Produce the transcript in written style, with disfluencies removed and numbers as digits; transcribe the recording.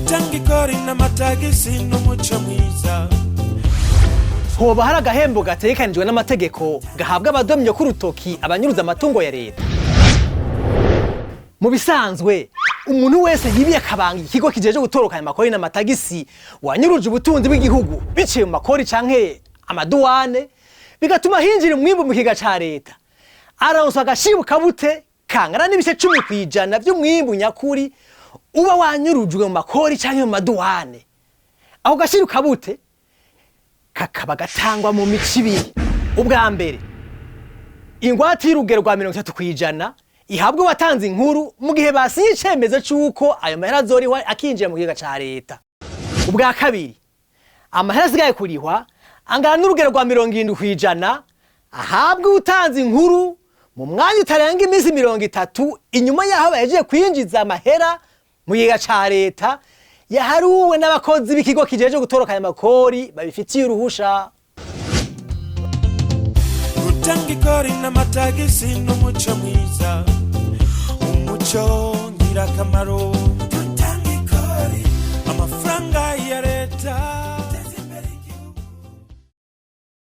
gutanga ikori n'amatagisi n'umuco mwiza. Hoba hari agahembo gategekanijwe n'amategeko gahabwa abadomyo k'urutoki abanyuruza amatungo ya leta? Mu bisanzwe umuntu wese yibiye akabanga ikigo kijeje gutorokanya amakori n'amatagisi wanyuruje ubutunzi bw'igihugu biciye mu makori canke amaduwane, bigatuma hinjira umwimbu mu kiga ca leta, aronswa agashibuka bute kangana n'ibice 10% vy'umwimbu nyakuri uba wanyurujwe mu makori canke mu maduwane. Aho gashibuka bute kakaba gatangwa mu mico ibiri. Ubwa mbere, ingwate y'urugero rwa 30% ihabwa watanze inkuru mu gihe basinye icemeza c'uko ayo mahera azorihwa akinjira mu kiga ca leta. Ubwa kabiri, amahera asigaye kurihwa angana n'urugero rwa 70% ahabwa utanze inkuru mu mwanya utarenga iminsi 30 inyuma yaho bahejeje kwinjiza amahera mu kiga ca leta yaharuwe n'abakozi b'ikigo kijeje gutorokanya amakori babifitiye uruhusha. Gutanga ikori n'amatagisi n'umuco mwiza, umuco ngirakamaro.